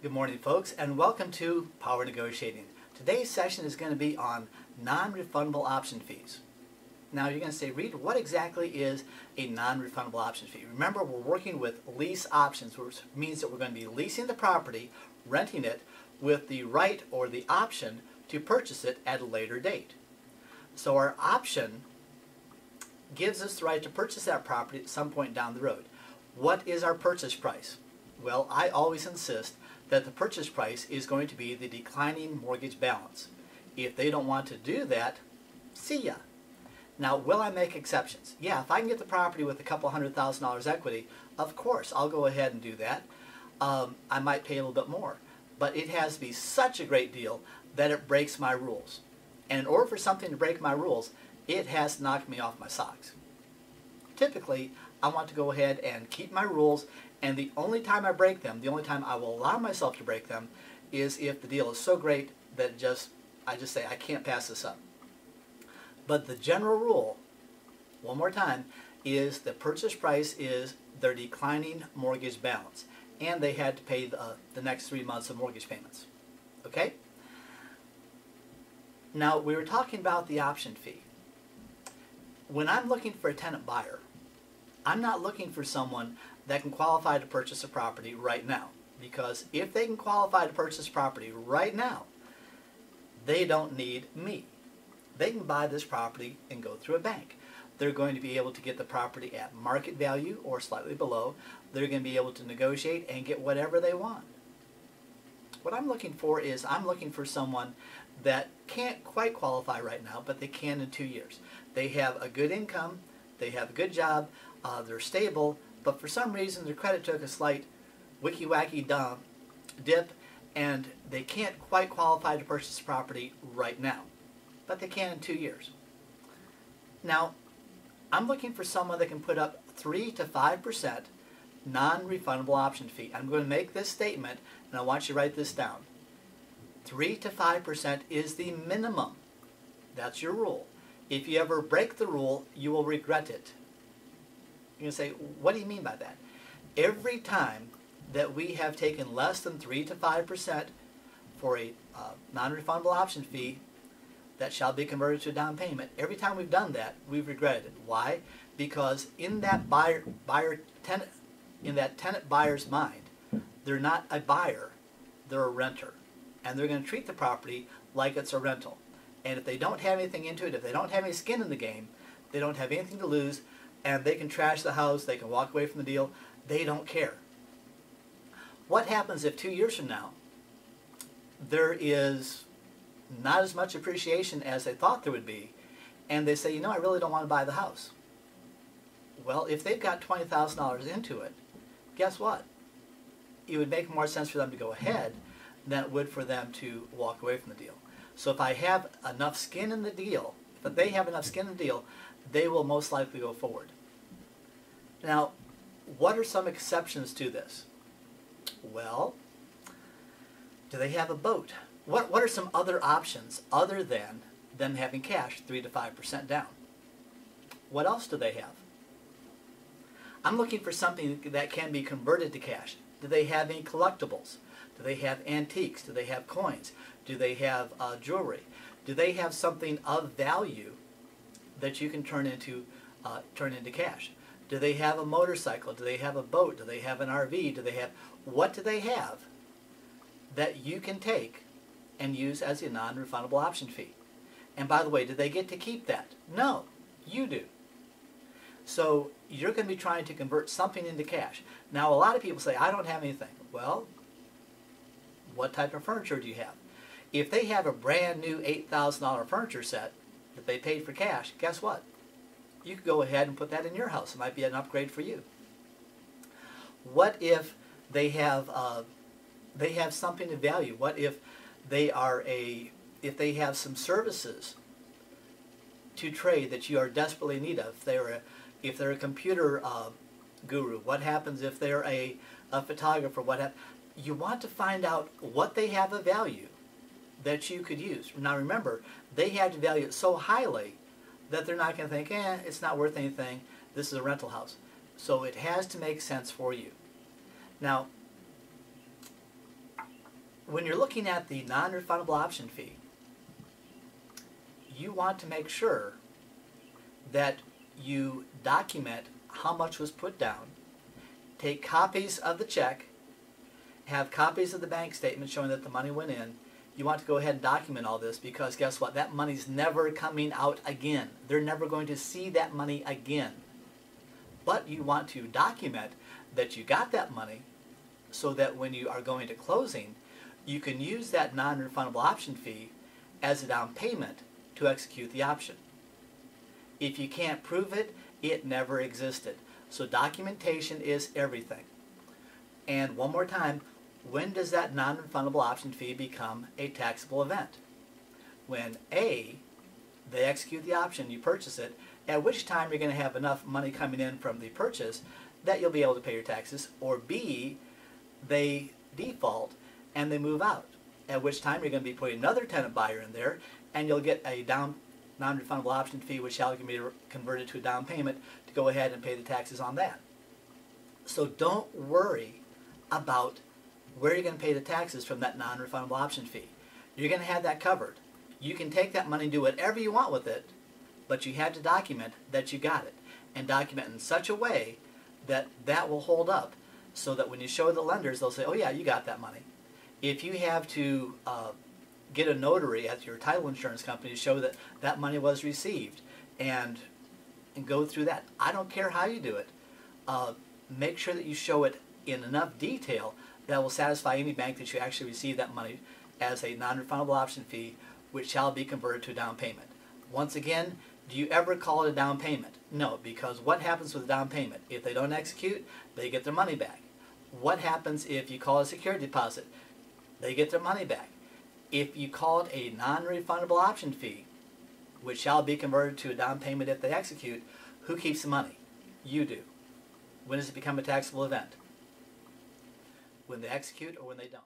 Good morning, folks, and welcome to Power Negotiating. Today's session is going to be on non-refundable option fees. Now you're going to say, Reed, what exactly is a non-refundable option fee? Remember, we're working with lease options, which means that we're going to be leasing the property, renting it, with the right or the option to purchase it at a later date. So our option gives us the right to purchase that property at some point down the road. What is our purchase price? Well, I always insist that the purchase price is going to be the declining mortgage balance. If they don't want to do that, see ya. Now, will I make exceptions? Yeah, if I can get the property with a couple $100,000 equity, of course, I'll go ahead and do that. I might pay a little bit more, but it has to be such a great deal that it breaks my rules. And in order for something to break my rules, it has to knock me off my socks. Typically, I want to go ahead and keep my rules, and the only time I break them, the only time I will allow myself to break them, is if the deal is so great that I just say, I can't pass this up. But the general rule, one more time, is the purchase price is their declining mortgage balance, and they had to pay the next 3 months of mortgage payments. Okay? Now, we were talking about the option fee. When I'm looking for a tenant buyer, I'm not looking for someone that can qualify to purchase a property right now. Because if they can qualify to purchase property right now, they don't need me. They can buy this property and go through a bank. They're going to be able to get the property at market value or slightly below. They're going to be able to negotiate and get whatever they want. What I'm looking for is I'm looking for someone that can't quite qualify right now, but they can in 2 years. They have a good income, they have a good job, they're stable, but for some reason their credit took a slight wicky-wacky dip, and they can't quite qualify to purchase the property right now, but they can in 2 years. Now, I'm looking for someone that can put up 3 to 5% non-refundable option fee. I'm going to make this statement, and I want you to write this down. 3 to 5% is the minimum. That's your rule. If you ever break the rule, you will regret it. You're going to say, what do you mean by that? Every time that we have taken less than 3 to 5% for a non-refundable option fee that shall be converted to a down payment, every time we've done that, we've regretted it. Why? Because in that tenant buyer's mind, they're not a buyer, they're a renter. And they're going to treat the property like it's a rental. And if they don't have anything into it, if they don't have any skin in the game, they don't have anything to lose, and they can trash the house, they can walk away from the deal, they don't care. What happens if 2 years from now there is not as much appreciation as they thought there would be, and they say, you know, I really don't want to buy the house? Well, if they've got $20,000 into it, guess what? It would make more sense for them to go ahead than it would for them to walk away from the deal. So if I have enough skin in the deal, if they have enough skin in the deal, they will most likely go forward. Now, what are some exceptions to this? Well, do they have a boat? What are some other options other than them having cash 3 to 5% down? What else do they have? I'm looking for something that can be converted to cash. Do they have any collectibles? Do they have antiques? Do they have coins? Do they have jewelry? Do they have something of value that you can turn into cash? Do they have a motorcycle? Do they have a boat? Do they have an RV? What do they have that you can take and use as a non-refundable option fee? And by the way, do they get to keep that? No, you do. So you're going to be trying to convert something into cash. Now, a lot of people say, I don't have anything. Well, what type of furniture do you have? If they have a brand new $8,000 furniture set that they paid for cash, guess what? You could go ahead and put that in your house. It might be an upgrade for you. What if they have something of value? What if they have some services to trade that you are desperately in need of? If they're a computer guru, what happens if they're a photographer? You want to find out what they have of value that you could use. Now remember, they have to value it so highly that they're not going to think, it's not worth anything, this is a rental house. So it has to make sense for you. Now, when you're looking at the non-refundable option fee, you want to make sure that you document how much was put down, take copies of the check, have copies of the bank statement showing that the money went in. You want to go ahead and document all this, because guess what? That money's never coming out again. They're never going to see that money again. But you want to document that you got that money so that when you are going to closing, you can use that non-refundable option fee as a down payment to execute the option. If you can't prove it, it never existed. So documentation is everything. And one more time, when does that non-refundable option fee become a taxable event? When A, they execute the option, you purchase it, at which time you're going to have enough money coming in from the purchase that you'll be able to pay your taxes, or B, they default and they move out, at which time you're going to be putting another tenant buyer in there and you'll get a non-refundable option fee which shall be converted to a down payment to go ahead and pay the taxes on that. So don't worry about where you're going to pay the taxes from that non-refundable option fee. You're going to have that covered. You can take that money and do whatever you want with it, but you have to document that you got it, and document in such a way that that will hold up, so that when you show the lenders, they'll say, oh yeah, you got that money. If you have to get a notary at your title insurance company to show that that money was received, and go through that, I don't care how you do it, make sure that you show it in enough detail that will satisfy any bank that you actually receive that money as a non-refundable option fee, which shall be converted to a down payment. Once again, do you ever call it a down payment? No, because what happens with a down payment? If they don't execute, they get their money back. What happens if you call it a security deposit? They get their money back. If you call it a non-refundable option fee, which shall be converted to a down payment if they execute, who keeps the money? You do. When does it become a taxable event? When they execute or when they don't?